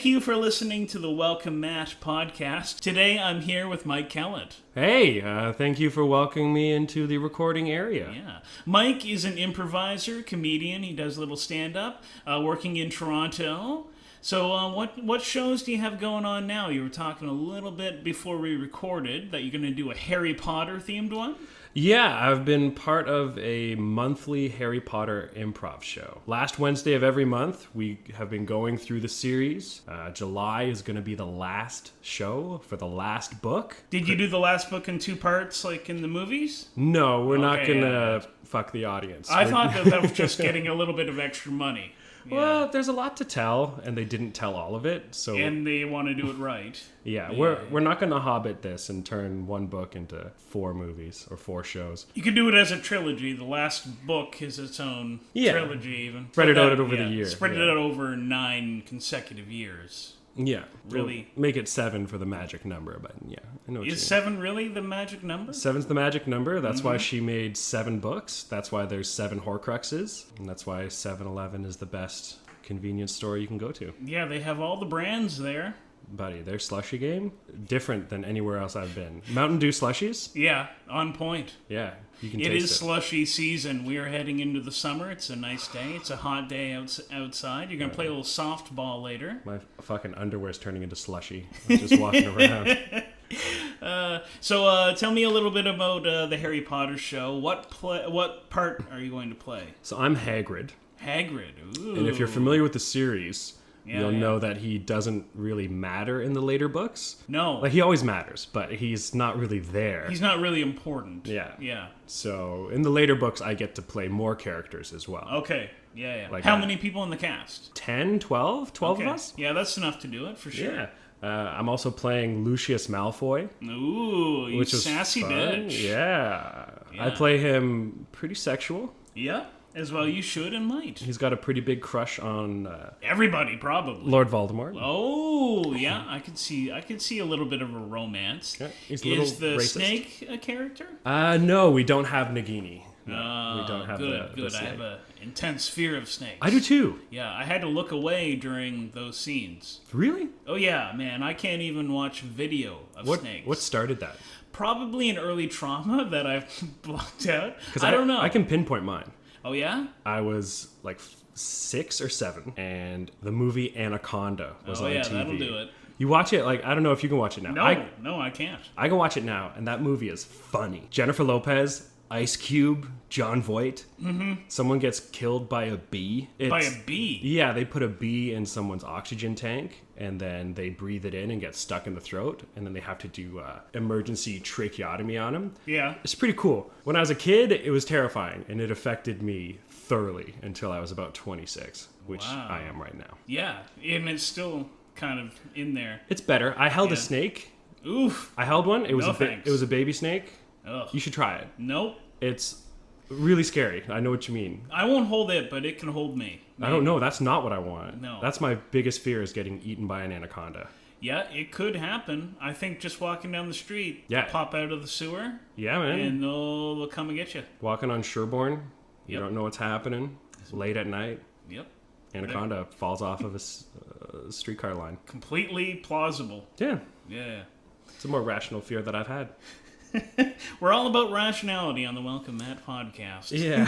Thank you for listening to the Welcome Matt podcast. Today I'm here with Mike Kellett. Hey, thank you for welcoming me into the recording area. Yeah. Mike is an improviser, comedian. He does a little stand-up, working in Toronto. So what shows do you have going on now? You were talking a little bit before we recorded that you're going to do a Harry Potter themed one? Yeah, I've been part of a monthly Harry Potter improv show. Last Wednesday of every month, we have been going through the series. July is going to be the last show for the last book. Did you do the last book in 2 parts like in the movies? No, we're not going to fuck the audience. I thought that was just getting a little bit of extra money. Yeah. Well, there's a lot to tell, and they didn't tell all of it. So, and they want to do it right. Yeah, we're not going to Hobbit this and turn one book into 4 movies or 4 shows. You could do it as a trilogy. The last book is its own trilogy even. Spread it out over the years. Spread it out over 9 consecutive years. Yeah. Really? We'll make it 7 for the magic number, but yeah. I know what Is 7 really the magic number? 7's the magic number. That's why she made 7 books. That's why there's 7 Horcruxes. And that's why 7-Eleven is the best convenience store you can go to. Yeah, they have all the brands there. Buddy, their slushie game, different than anywhere else I've been. Mountain Dew slushies? Yeah, on point. Yeah, you can taste it. It is slushy season. We are heading into the summer. It's a nice day. It's a hot day outside. You're going to play a little softball later. My fucking underwear's turning into slushy. I'm just walking around. So tell me a little bit about the Harry Potter show. What part are you going to play? So I'm Hagrid. Hagrid. Ooh. And if you're familiar with the series, you'll know that he doesn't really matter in the later books. No. Like, he always matters, but he's not really there. He's not really important. Yeah. Yeah. So in the later books, I get to play more characters as well. Okay. Yeah. Like how many people in the cast? 10, 12? 12 of us? Yeah, that's enough to do it, for sure. Yeah. I'm also playing Lucius Malfoy. Ooh, you sassy bitch. Yeah. I play him pretty sexual. Yeah. As well, you should and might. He's got a pretty big crush on everybody, probably. Lord Voldemort. Oh, yeah, I could see a little bit of a romance. Yeah, is the racist. snake a character? No, we don't have Nagini. No, we don't have good. The snake. I have an intense fear of snakes. I do too. Yeah, I had to look away during those scenes. Really? Oh yeah, man, I can't even watch video of snakes. What started that? Probably an early trauma that I've blocked out. Because I don't know. I can pinpoint mine. Oh, yeah? I was like 6 or 7, and the movie Anaconda was on TV. Oh, yeah, that'll do it. You watch it, like, I don't know if you can watch it now. No, I can't. I can watch it now, and that movie is funny. Jennifer Lopez, Ice Cube, John Voight. Mm-hmm. Someone gets killed by a bee. By a bee? Yeah, they put a bee in someone's oxygen tank, and then they breathe it in and get stuck in the throat, and then they have to do emergency tracheotomy on them. Yeah. It's pretty cool. When I was a kid, it was terrifying, and it affected me thoroughly until I was about 26, which I am right now. Yeah, and it's still kind of in there. It's better. I held a snake. Oof. I held one. It was thanks. It was a baby snake. Ugh. You should try it. Nope. It's really scary. I know what you mean. I won't hold it, but it can hold me. I don't know. That's not what I want. No. That's my biggest fear, is getting eaten by an anaconda. Yeah, it could happen. I think just walking down the street, pop out of the sewer. Yeah, man. And they'll come and get you. Walking on Sherborne, you don't know what's happening. It's late at night. Yep. Anaconda falls off of a streetcar line. Completely plausible. Yeah. Yeah. It's a more rational fear that I've had. We're all about rationality on the Welcome Matt podcast. Yeah.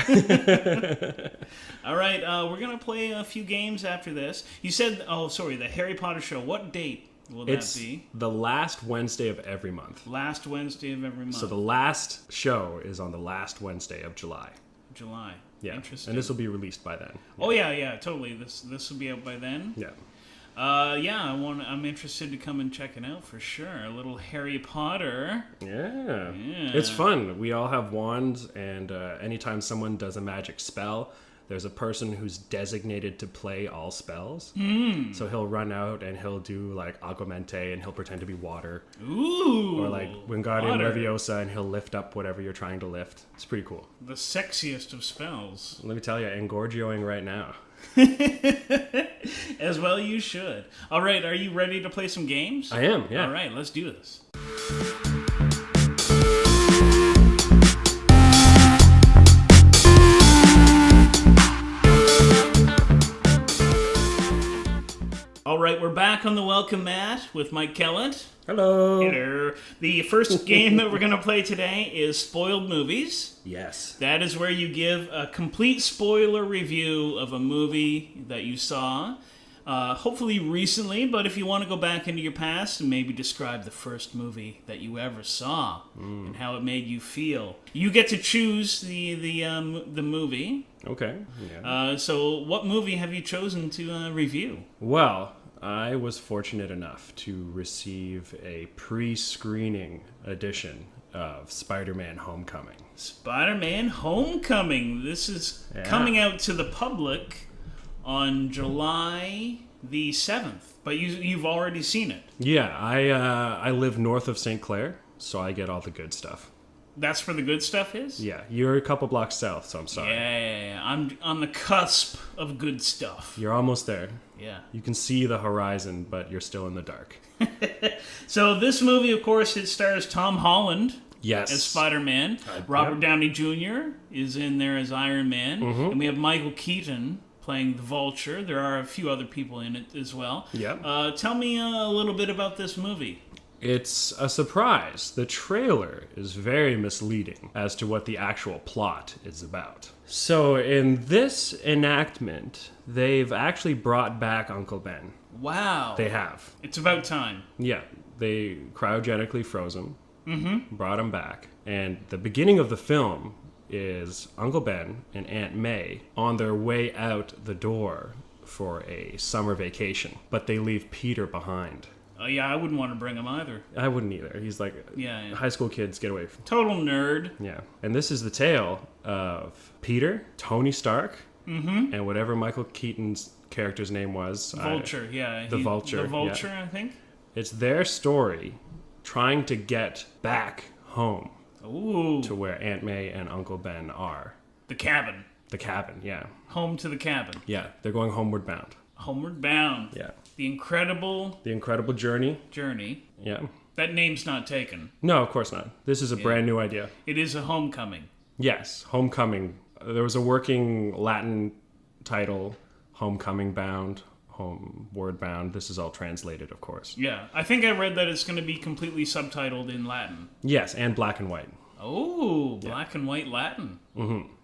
All right, we're going to play a few games after this. You said, the Harry Potter show. What date will that be? It's the last Wednesday of every month. Last Wednesday of every month. So the last show is on the last Wednesday of July. July. Yeah. Interesting. And this will be released by then. Yeah. Oh, yeah, totally. This will be out by then. Yeah. I'm interested to come and check it out for sure. A little Harry Potter. Yeah. It's fun. We all have wands, and anytime someone does a magic spell, there's a person who's designated to play all spells. So he'll run out and he'll do like Aguamente, and he'll pretend to be water. Ooh. Or like Wingardium Leviosa, and he'll lift up whatever you're trying to lift. It's pretty cool. The sexiest of spells. Let me tell you, Engorgioing right now. As well you should. All right, are you ready to play some games? I am, yeah. All right, let's do this. All right, we're back on the Welcome Mat with Mike Kellett. Hello. Hello. The first game that we're going to play today is Spoiled Movies. Yes. That is where you give a complete spoiler review of a movie that you saw, hopefully recently, but if you want to go back into your past and maybe describe the first movie that you ever saw and how it made you feel. You get to choose the movie. Okay. Yeah. So what movie have you chosen to review? Well, I was fortunate enough to receive a pre-screening edition of Spider-Man Homecoming. Spider-Man Homecoming. This is coming out to the public on July the 7th, but you've already seen it. Yeah, I live north of St. Clair, so I get all the good stuff. That's where the good stuff is? Yeah, you're a couple blocks south, so I'm sorry. Yeah. I'm on the cusp of good stuff. You're almost there. Yeah. You can see the horizon, but you're still in the dark. So this movie, of course, it stars Tom Holland Yes. as Spider-Man. Robert Downey Jr. is in there as Iron Man. And we have Michael Keaton playing the Vulture. There are a few other people in it as well. Yeah. Tell me a little bit about this movie. It's a surprise. The trailer is very misleading as to what the actual plot is about. So in this enactment, they've actually brought back Uncle Ben. Wow. They have. It's about time. Yeah. They cryogenically froze him, brought him back. And the beginning of the film is Uncle Ben and Aunt May on their way out the door for a summer vacation. But they leave Peter behind. Yeah, I wouldn't want to bring him either. I wouldn't either. He's like, high school kids, get away from him. Total nerd. Yeah. And this is the tale of Peter, Tony Stark, and whatever Michael Keaton's character's name was. Vulture, The Vulture. The Vulture, yeah. I think. It's their story trying to get back home to where Aunt May and Uncle Ben are. The cabin. The cabin, yeah. Home to the cabin. Yeah, they're going homeward bound. Homeward bound. Yeah. The Incredible Journey. Yeah. That name's not taken. No, of course not. This is a brand new idea. It is a homecoming. Yes, Homecoming. There was a working Latin title, Homecoming Bound, Homeward Bound. This is all translated, of course. Yeah, I think I read that it's going to be completely subtitled in Latin. Yes, and black and white. Oh, black and white Latin.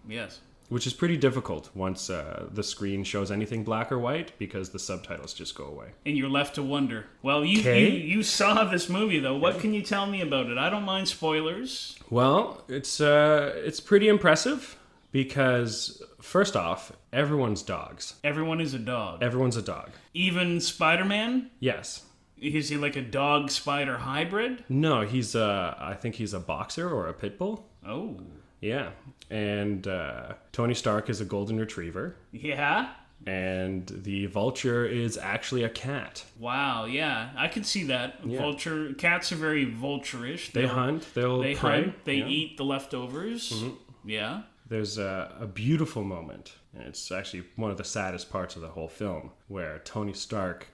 Yes. Which is pretty difficult once the screen shows anything black or white because the subtitles just go away. And you're left to wonder. Well, you saw this movie, though. What can you tell me about it? I don't mind spoilers. Well, it's pretty impressive because, first off, everyone's dogs. Everyone is a dog. Everyone's a dog. Even Spider-Man? Yes. Is he like a dog-spider hybrid? No, I think he's a boxer or a pit bull. Oh. Yeah. And Tony Stark is a golden retriever. Yeah? And the Vulture is actually a cat. Wow, yeah. I could see that. Yeah. Cats are very vulture-ish. They hunt. They prey. They eat the leftovers. Yeah. There's a beautiful moment, and it's actually one of the saddest parts of the whole film, where Tony Stark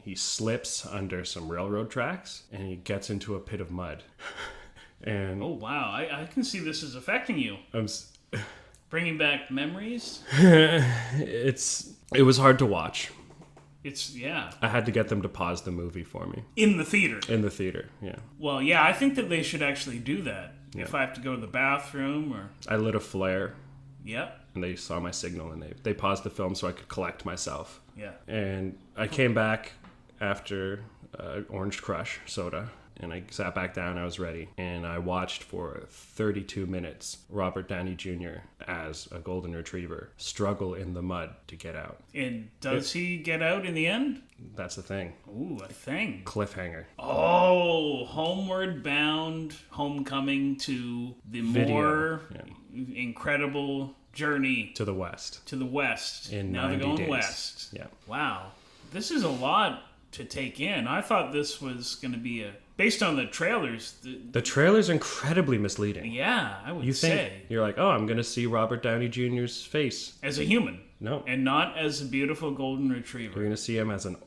he slips under some railroad tracks, and he gets into a pit of mud. And oh, wow. I can see this is affecting you. Bringing back memories? It was hard to watch. I had to get them to pause the movie for me. In the theater? In the theater, yeah. Well, yeah, I think that they should actually do that. Yeah. If I have to go to the bathroom or... I lit a flare. Yep. And they saw my signal, and they paused the film so I could collect myself. Yeah. And I came back after Orange Crush soda. And I sat back down, I was ready. And I watched for 32 minutes Robert Downey Jr. as a golden retriever struggle in the mud to get out. And does he get out in the end? That's the thing. Ooh, a thing. Cliffhanger. Oh, Homeward Bound, Homecoming to the more incredible journey. To the west. To the west. In now 90 they're going days. west. Yeah. Wow. This is a lot to take in. I thought this was going to be based on the trailers. The trailer's incredibly misleading. Yeah, I would say. You're like, oh, I'm going to see Robert Downey Jr.'s face. As a human. No. And not as a beautiful golden retriever. You're going to see him as an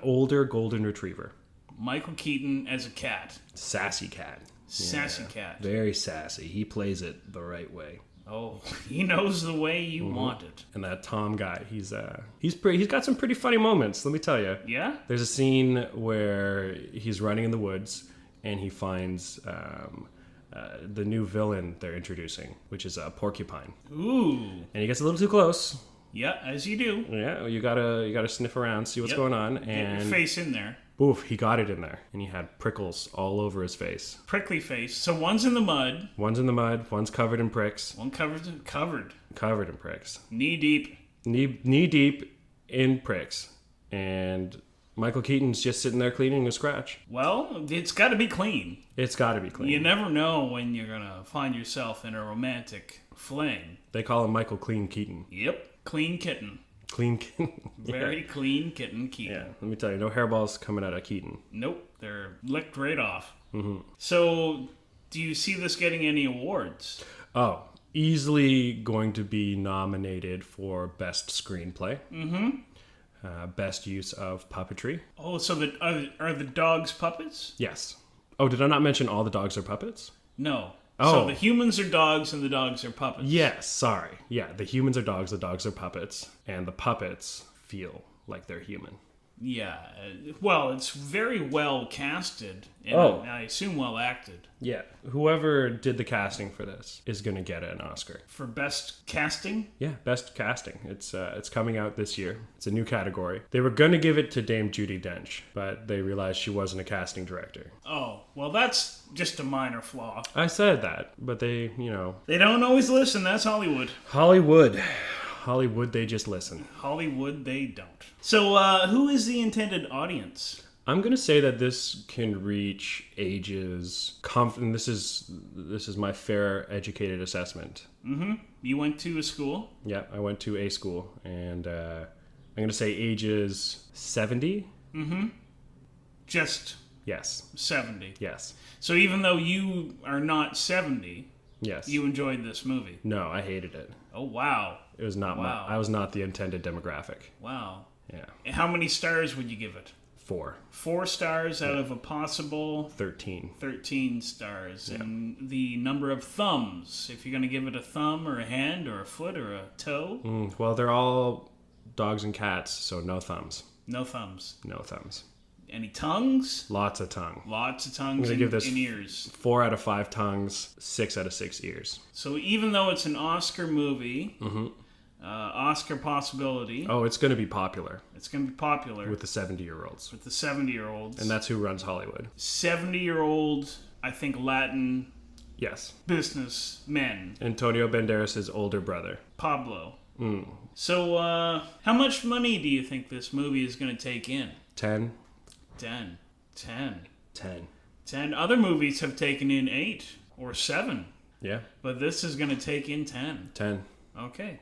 older golden retriever. Michael Keaton as a cat. Sassy cat. Sassy cat. Very sassy. He plays it the right way. Oh, he knows the way you want it. And that Tom guy, he's got some pretty funny moments, let me tell you. Yeah? There's a scene where he's running in the woods and he finds the new villain they're introducing, which is a porcupine. Ooh. And he gets a little too close. Yeah, as you do. Yeah, you gotta sniff around, see what's going on, and get your face in there. Oof, he got it in there, and he had prickles all over his face. Prickly face. So one's in the mud. One's in the mud. One's covered in pricks. One covered in pricks. Knee deep. Knee deep in pricks, and Michael Keaton's just sitting there cleaning a scratch. Well, it's got to be clean. It's got to be clean. You never know when you're gonna find yourself in a romantic fling. They call him Michael Clean Keaton. Yep, clean kitten. Clean Keaton. Very clean kitten Keaton. Yeah, let me tell you, no hairballs coming out of Keaton. Nope, they're licked right off. Mm-hmm. So, do you see this getting any awards? Oh, easily going to be nominated for Best Screenplay. Mm-hmm. Best use of puppetry. Oh, so are the dogs puppets? Yes. Oh, did I not mention all the dogs are puppets? No. Oh. So the humans are dogs and the dogs are puppets. Yes, sorry. Yeah, the humans are dogs, the dogs are puppets, and the puppets feel like they're human. Yeah. Well, it's very well casted, and I assume well acted. Yeah. Whoever did the casting for this is going to get an Oscar. For best casting? Yeah, best casting. It's coming out this year. It's a new category. They were going to give it to Dame Judi Dench, but they realized she wasn't a casting director. Oh, well, that's just a minor flaw. I said that, but they, They don't always listen. That's Hollywood. Hollywood, they just listen. Hollywood, they don't. So, who is the intended audience? I'm going to say that this can reach ages... and this is my fair, educated assessment. Mm-hmm. You went to a school? Yeah, I went to a school. And I'm going to say ages 70? Mm-hmm. Just... Yes. 70? Yes. So even though you are not 70... Yes. You enjoyed this movie? No, I hated it. Oh, wow. It was not I was not the intended demographic. Wow. Yeah. How many stars would you give it? 4. 4 stars out of a possible... 13. 13 stars. Yeah. And the number of thumbs. If you're going to give it a thumb or a hand or a foot or a toe? Well, they're all dogs and cats, so no thumbs. No thumbs. No thumbs. Any tongues? Lots of tongue. Lots of tongues give this in ears. 4 out of 5 tongues, 6 out of 6 ears. So even though it's an Oscar movie, Oscar possibility. Oh, it's going to be popular. It's going to be popular. With the 70-year-olds. With the 70-year-olds. And that's who runs Hollywood. 70-year-old, I think, Latin yes. businessmen. Antonio Banderas' older brother. Pablo. So how much money do you think this movie is going to take in? 10. 10. 10. Other movies have taken in 8 or 7. Yeah. But this is going to take in 10. 10. Okay.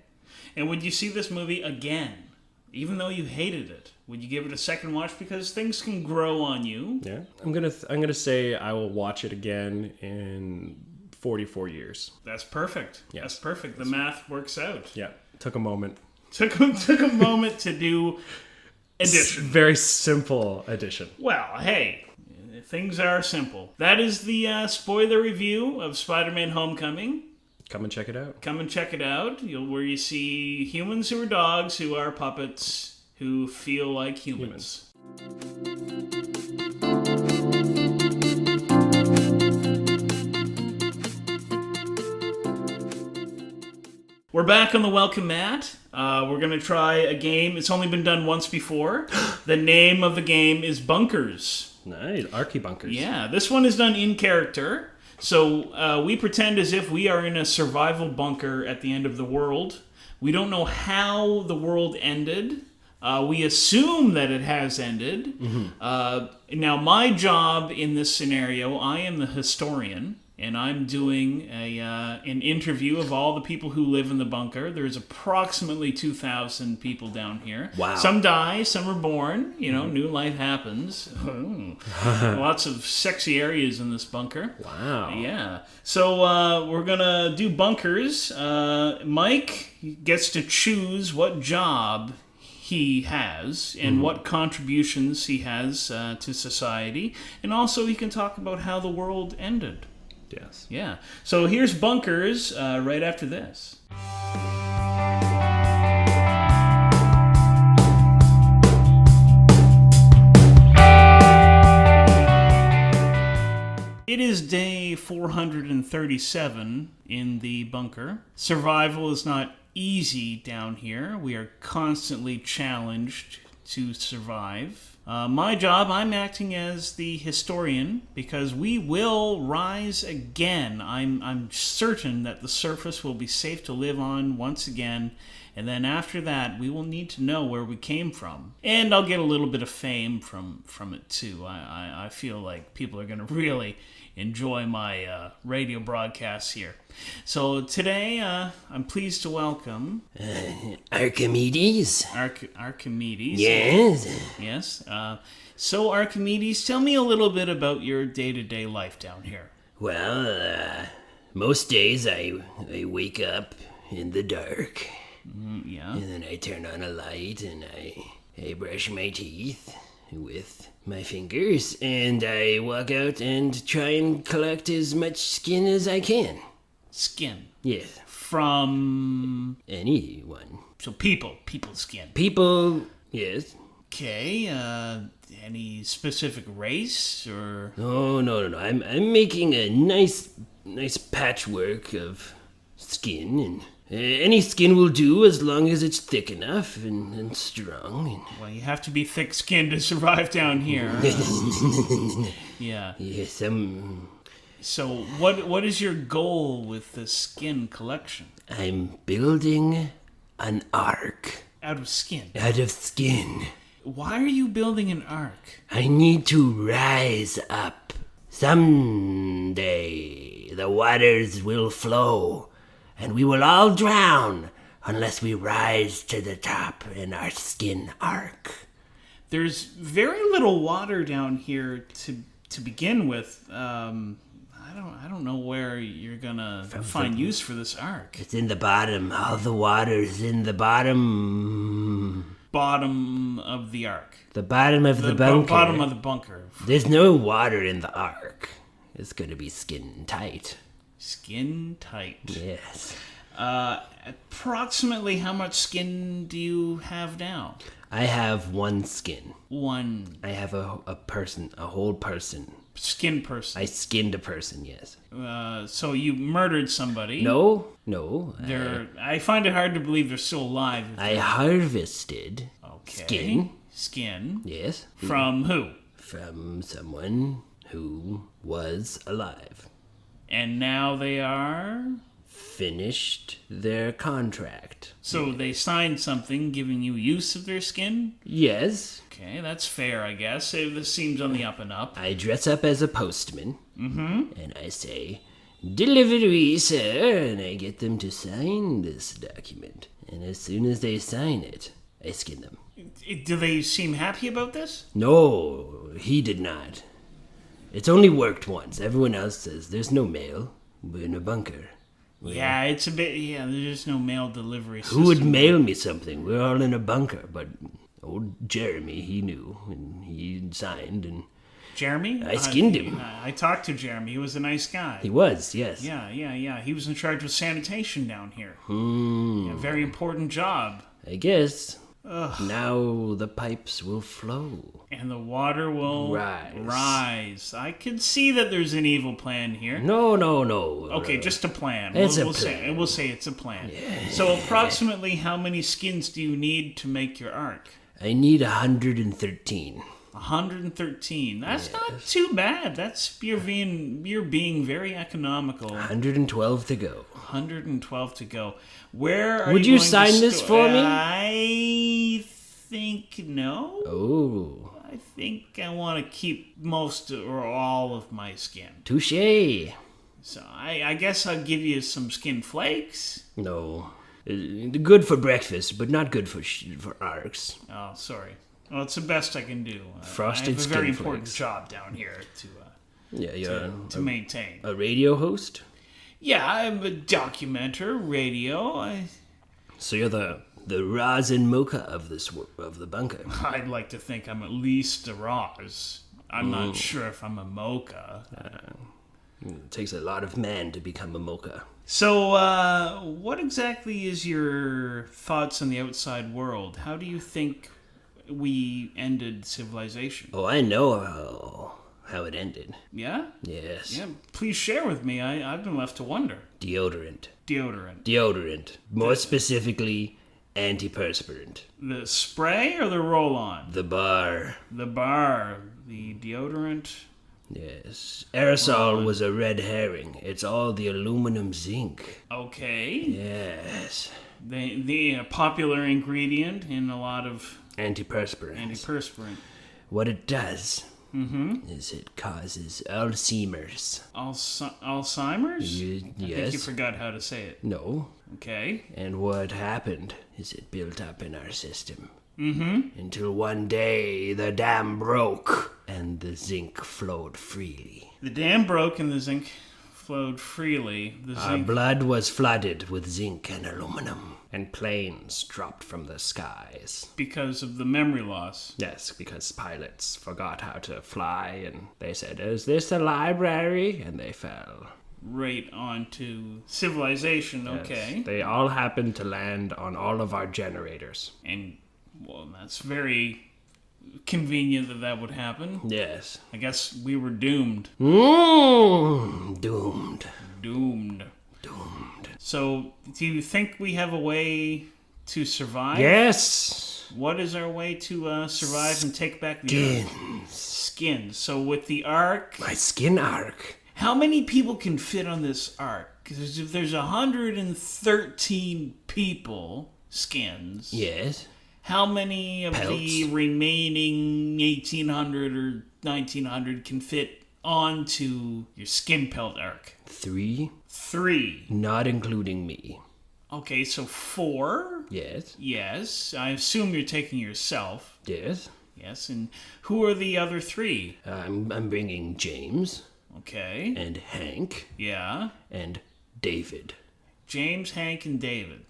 And would you see this movie again? Even though you hated it, would you give it a second watch? Because things can grow on you. Yeah. I'm gonna say I will watch it again in 44 years. That's perfect. Yes. That's perfect. The math works out. Yeah. Took a moment. Took a moment to do addition. Very simple addition. Well, hey, things are simple. That is the spoiler review of Spider-Man Homecoming. Come and check it out. Come and check it out. Where you see humans who are dogs, who are puppets, who feel like humans. We're back on the Welcome Mat. We're going to try a game. It's only been done once before. The name of the game is Bunkers. Nice. Archibunkers. Yeah, this one is done in character. So we pretend as if we are in a survival bunker at the end of the world. We don't know how the world ended. We assume that it has ended. Mm-hmm. Now, my job in this scenario, I am the historian. And I'm doing an interview of all the people who live in the bunker. There's approximately 2,000 people down here. Wow. Some die, some are born. New life happens. Lots of sexy areas in this bunker. Wow. Yeah. So we're going to do bunkers. Mike gets to choose what job he has and what contributions he has to society. And also he can talk about how the world ended. Yes. Yeah. So here's Bunkers right after this. It is day 437 in the bunker. Survival is not easy down here. We are constantly challenged to survive. My job, I'm acting as the historian because we will rise again. I'm certain that the surface will be safe to live on once again. And then after that, we will need to know where we came from. And I'll get a little bit of fame from it too. I feel like people are going to really enjoy my radio broadcasts here. So today, I'm pleased to welcome... Archimedes? Archimedes. Yes? Yes. So Archimedes, tell me a little bit about your day-to-day life down here. Well, most days I wake up in the dark. Yeah. And then I turn on a light and I brush my teeth with my fingers. And I walk out and try and collect as much skin as I can. Skin. Yes. From... Anyone. So people's skin. People, yes. Okay, any specific race or... Oh, no. I'm making a nice patchwork of skin, and any skin will do as long as it's thick enough and strong. Well, you have to be thick-skinned to survive down here. Yeah. Yes, So what is your goal with the skin collection? I'm building an ark. Out of skin. Out of skin. Why are you building an ark? I need to rise up. Someday the waters will flow, and we will all drown unless we rise to the top in our skin ark. There's very little water down here to begin with. I don't know where you're gonna find use for this ark. It's in the bottom. All the water's in the bottom. Bottom of the ark. The bottom of the bunker. Bottom of the bunker. There's no water in the ark. It's gonna be skin tight. Skin tight. Yes. Approximately how much skin do you have now? I have one skin. One. I have a whole person. Skin person. I skinned a person, yes. So you murdered somebody. No. I find it hard to believe they're still alive. I harvested Skin. Yes. From who? From someone who was alive. And now they are... Finished their contract. So they signed something giving you use of their skin? Yes. Okay, that's fair, I guess. This seems on the up and up. I dress up as a postman. And I say, "Delivery, sir," and I get them to sign this document. And as soon as they sign it, I skin them. Do they seem happy about this? No, he did not. It's only worked once. Everyone else says there's no mail. We're in a bunker. Yeah, it's a bit... Yeah, there's no mail delivery system. Who would mail me something? We're all in a bunker. But old Jeremy, he knew, and he signed, and... Jeremy? I skinned him. I talked to Jeremy. He was a nice guy. He was, yes. Yeah. He was in charge of sanitation down here. Yeah, very important job. I guess. Ugh. Now the pipes will flow. And the water will rise. I can see that there's an evil plan here. No. Okay, just a plan. It's a plan. We'll say it's a plan. Yeah. So approximately how many skins do you need to make your ark? I need 113. 113. That's not too bad. You're being very economical. 112 to go. 112 to go. Where are Would you sign this for me? I think no. Oh. I think I want to keep most or all of my skin. Touché. So I guess I'll give you some skin flakes. No. Good for breakfast, but not good for arcs. Oh, sorry. Well, it's the best I can do. Frosted I have a skin very flakes. important job down here to maintain. A radio host? Yeah, I'm a documenter, radio. So you're the rosin mocha of the bunker. I'd like to think I'm at least a Roz. I'm not sure if I'm a mocha. It takes a lot of man to become a mocha. So, what exactly is your thoughts on the outside world? How do you think we ended civilization? Oh, I know how it ended. Yeah? Yes. Yeah, please share with me. I've been left to wonder. Deodorant. Deodorant. More specifically, antiperspirant. The spray or the roll-on? The bar. The bar. The deodorant. Yes. Aerosol was a red herring. It's all the aluminum zinc. Okay. Yes. The popular ingredient in a lot of Antiperspirant. What it does is it causes Alzheimer's. Alzheimer's? Yes. I think you forgot how to say it. No. Okay. And what happened is it built up in our system. Until one day the dam broke and the zinc flowed freely. The dam broke and the zinc flowed freely. Our blood was flooded with zinc and aluminum. And planes dropped from the skies. Because of the memory loss. Yes, because pilots forgot how to fly, and they said, "Is this a library?" And they fell. Right onto civilization, okay. Yes, they all happened to land on all of our generators. And, well, that's very convenient that would happen. Yes. I guess we were doomed. Doomed. So, do you think we have a way to survive? Yes. What is our way to survive and take back the Ark? Skins. So, with the Ark... My skin arc. How many people can fit on this Ark? Because if there's 113 people, skins... Yes. How many of the remaining 1,800 or 1,900 can fit onto your skin pelt Ark? 3. 3. Not including me. Okay, so 4. Yes. Yes. I assume you're taking yourself. Yes. Yes, and who are the other 3? I'm bringing James. Okay. And Hank. Yeah. And David. James, Hank, and David.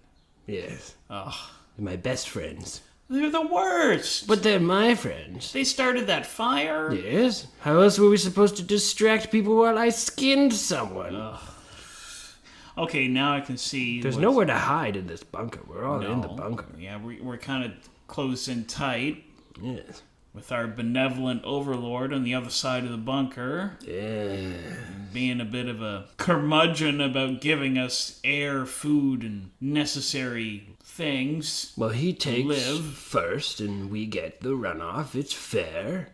Yes. Ugh. They're my best friends. They're the worst. But they're my friends. They started that fire. Yes. How else were we supposed to distract people while I skinned someone? Ugh. Okay, now I can see. There's nowhere to hide in this bunker. We're all in the bunker. Yeah, we're kind of close in tight. Yes. With our benevolent overlord on the other side of the bunker. Yeah. Being a bit of a curmudgeon about giving us air, food, and necessary things. Well, he takes live first, and we get the runoff. It's fair.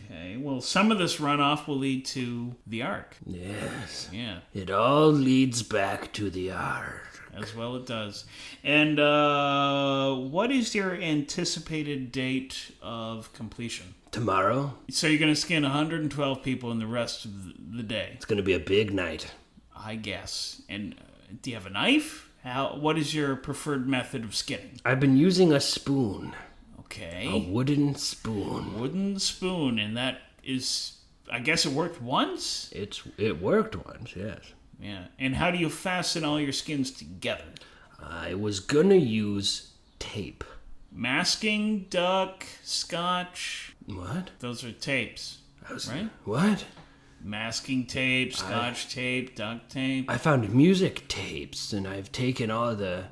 Okay, well, some of this runoff will lead to the Ark. Yes. Yeah. It all leads back to the Ark. As well it does. And what is your anticipated date of completion? Tomorrow. So you're going to skin 112 people in the rest of the day? It's going to be a big night. I guess. And do you have a knife? What is your preferred method of skinning? I've been using a spoon. Okay. A wooden spoon. Wooden spoon, and that is... I guess it worked once? It worked once, yes. Yeah. And how do you fasten all your skins together? I was gonna use tape. Masking, duck, scotch. What? Those are tapes, right? What? Masking tape, scotch tape, duct tape. I found music tapes, and I've taken all the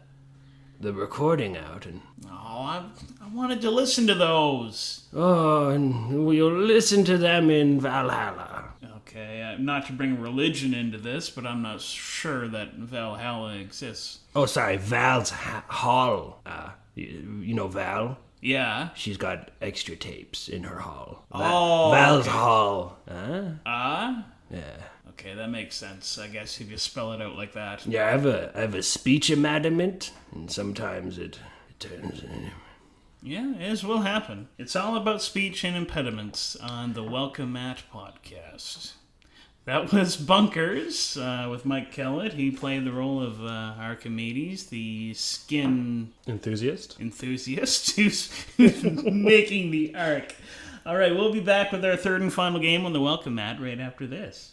recording out, and... Oh, I wanted to listen to those. Oh, and we'll listen to them in Valhalla. Okay, not to bring religion into this, but I'm not sure that Valhalla exists. Oh, sorry, Val's hall. You know Val? Yeah. She's got extra tapes in her hall. Oh, Val's okay. hall. Yeah. Okay, that makes sense, I guess, if you spell it out like that. Yeah, I have a speech impediment, and sometimes it turns... Yeah, as will happen. It's all about speech and impediments on the Welcome Matt podcast. That was Bunkers with Mike Kellett. He played the role of Archimedes, the skin... Enthusiast who's making the Ark. All right, we'll be back with our third and final game on the Welcome Mat right after this.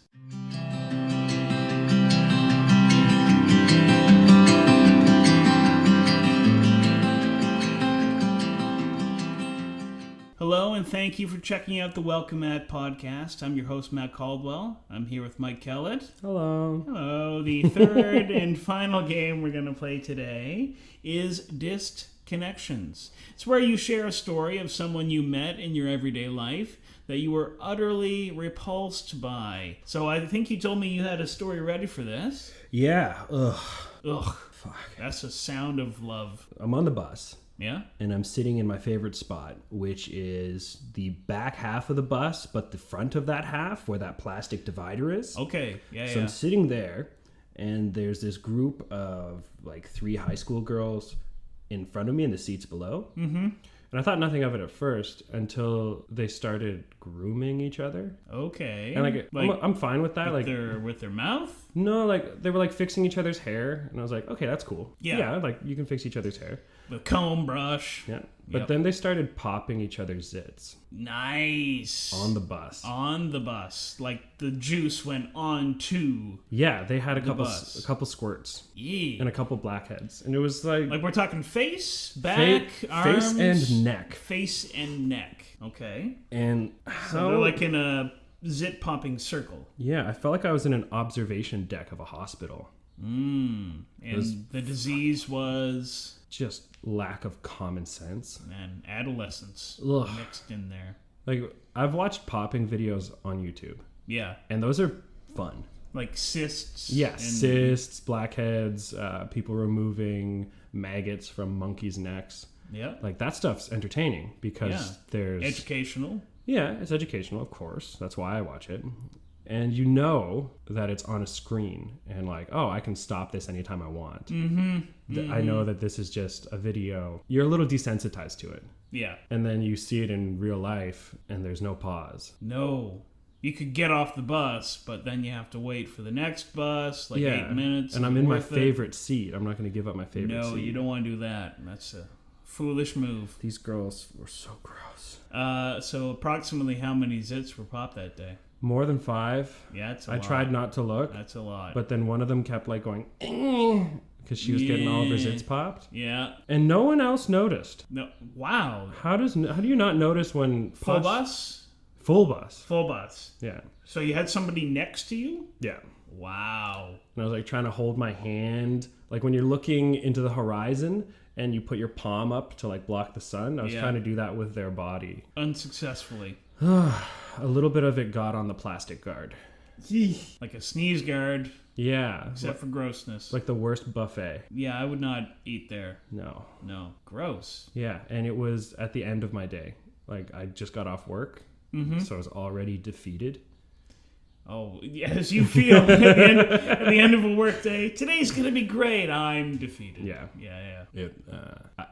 Hello, and thank you for checking out the Welcome Matt podcast. I'm your host, Matt Caldwell. I'm here with Mike Kellett. Hello. Hello. The third and final game we're going to play today is Dist Connections. It's where you share a story of someone you met in your everyday life that you were utterly repulsed by. So I think you told me you had a story ready for this. Yeah. Ugh. Fuck. That's a sound of love. I'm on the bus. Yeah? And I'm sitting in my favorite spot, which is the back half of the bus, but the front of that half where that plastic divider is. Okay. Yeah, So I'm sitting there, and there's this group of like 3 high school girls in front of me in the seats below. Mm-hmm. And I thought nothing of it at first until they started grooming each other. Okay. And I'm fine with that. With their mouth? No, like they were like fixing each other's hair, and I was like, okay, that's cool. Yeah. Like you can fix each other's hair. The comb brush. Yeah. But then they started popping each other's zits. Nice. On the bus. On the bus. Like the juice went on to. Yeah, they had a bus. couple squirts. Yeah. And a couple blackheads. And it was like we're talking face, back, arms. Face and neck. Face and neck. Okay. And So they're like in a zit popping circle. Yeah, I felt like I was in an observation deck of a hospital. And the disease was just lack of common sense and adolescence mixed in there. Like I've watched popping videos on YouTube. Yeah. And those are fun. Like cysts. Yeah, cysts, blackheads, people removing maggots from monkeys' necks. Yeah. Like that stuff's entertaining because there's educational. Yeah, it's educational, of course. That's why I watch it. And you know that it's on a screen and like, oh, I can stop this anytime I want. Mm-hmm. I know that this is just a video. You're a little desensitized to it. Yeah. And then you see it in real life and there's no pause. No. You could get off the bus, but then you have to wait for the next bus, 8 minutes. And I'm in my favorite seat. I'm not going to give up my favorite seat. No, you don't want to do that. That's a foolish move. These girls were so gross. So approximately how many zits were popped that day? More than 5. Yeah, that's a lot. I tried not to look. That's a lot. But then one of them kept like going, because she was getting all of her zits popped. Yeah. And no one else noticed. No. Wow. How do you not notice when full bus? Full bus. Full bus. Yeah. So you had somebody next to you? Yeah. Wow. And I was like trying to hold my hand. Like when you're looking into the horizon and you put your palm up to like block the sun. I was trying to do that with their body. Unsuccessfully. A little bit of it got on the plastic guard. Like a sneeze guard. Yeah. Except for grossness. Like the worst buffet. Yeah, I would not eat there. No. Gross. Yeah, and it was at the end of my day. Like I just got off work. Mm-hmm. So I was already defeated. Oh, yes, you feel at the end of a work day, today's going to be great. I'm defeated. Yeah. Yeah.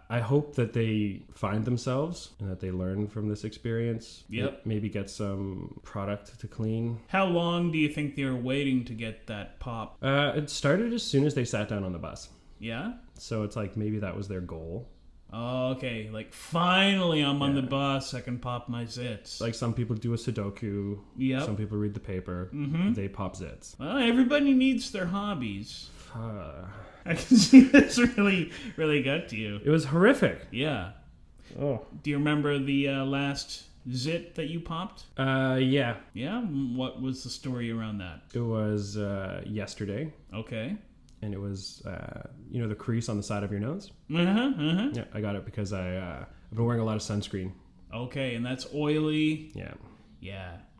I hope that they find themselves and that they learn from this experience. Yep. Maybe get some product to clean. How long do you think they were waiting to get that pop? It started as soon as they sat down on the bus. Yeah? So it's like maybe that was their goal. Oh, okay. Like, finally I'm on the bus. I can pop my zits. Like some people do a Sudoku. Yep. Some people read the paper. Mm-hmm. They pop zits. Well, everybody needs their hobbies. I can see this really, really got to you. It was horrific. Yeah. Oh. Do you remember the last zit that you popped? Yeah. Yeah? What was the story around that? It was yesterday. Okay. And it was, the crease on the side of your nose. Uh-huh. Yeah, I got it because I've been wearing a lot of sunscreen. Okay, and that's oily. Yeah.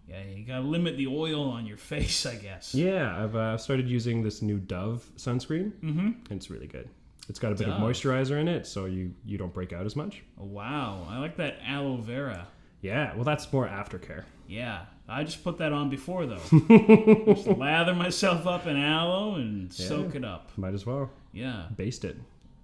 Yeah, you gotta limit the oil on your face, I guess. Yeah, I've started using this new Dove sunscreen. Mm-hmm. And it's really good. It's got a bit of moisturizer in it, so you don't break out as much. Oh, wow, I like that aloe vera. Yeah, well, that's more aftercare. Yeah, I just put that on before, though. Just lather myself up in aloe and soak it up. Might as well. Yeah. Baste it.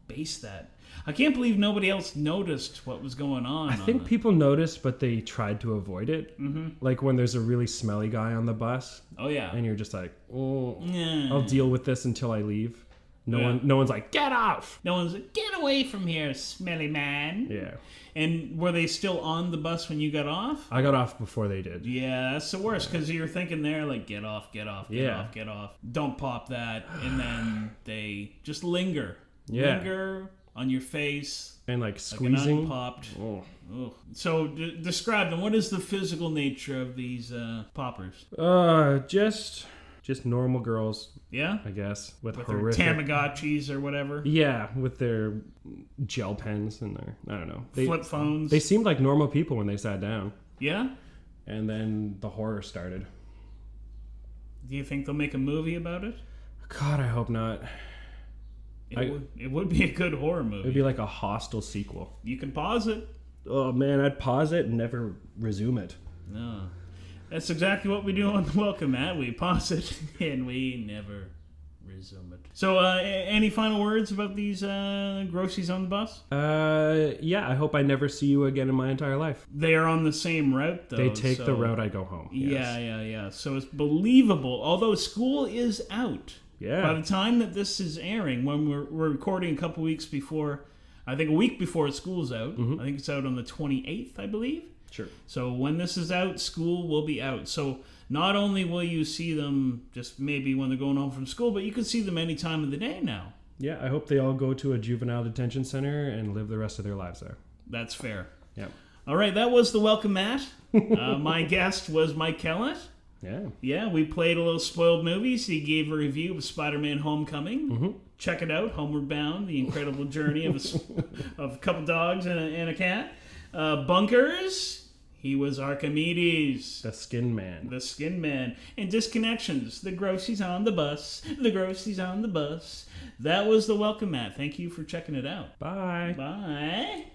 Baste that. I can't believe nobody else noticed what was going on. I think people noticed, but they tried to avoid it. Mm-hmm. Like when there's a really smelly guy on the bus. Oh, yeah. And you're just like, I'll deal with this until I leave. No one's like, get off. No one's like, get away from here, smelly man. Yeah. And were they still on the bus when you got off? I got off before they did. Yeah, that's the worst because you're thinking there like, get off. Don't pop that. And then they just linger. Yeah. Linger, on your face. And like Like squeezing. an unpopped. Oh. Oh. So describe them. What is the physical nature of these poppers? Just normal girls, Yeah? I guess, with Their horrific. Tamagotchis or whatever. Yeah, with their gel pens and their, I don't know. Flip phones. They seemed like normal people when they sat down. Yeah? And then the horror started. Do you think they'll make a movie about it? God, I hope not. It would be a good horror movie. It'd be like a Hostel sequel. You can pause it. Oh man, I'd pause it and never resume it. No. That's exactly what we do on the Welcome Mat. We pause it and we never resume it. So, any final words about these groceries on the bus? Yeah, I hope I never see you again in my entire life. They are on the same route, though. They take so- the route I go home. Yes. Yeah. So it's believable. Although school is out. Yeah. By the time that this is airing, when we're recording a couple weeks before, I think a week before school's out. I think it's out on the 28th, I believe. Sure. So when this is out, school will be out. So not only will you see them just maybe when they're going home from school, but you can see them any time of the day now. Yeah, I hope they all go to a juvenile detention center and live the rest of their lives there. That's fair. Yeah. All right, that was the Welcome Mat. My guest was Mike Kellett. Yeah. Yeah, we played a little spoiled movies. He gave a review of Spider-Man Homecoming. Check it out, Homeward Bound, the incredible journey of a couple dogs and a cat. Bunkers, he was Archimedes. The Skin Man. The Skin Man. And Disconnections, the groceries on the bus. The groceries on the bus. That was the Welcome Mat. Thank you for checking it out. Bye. Bye.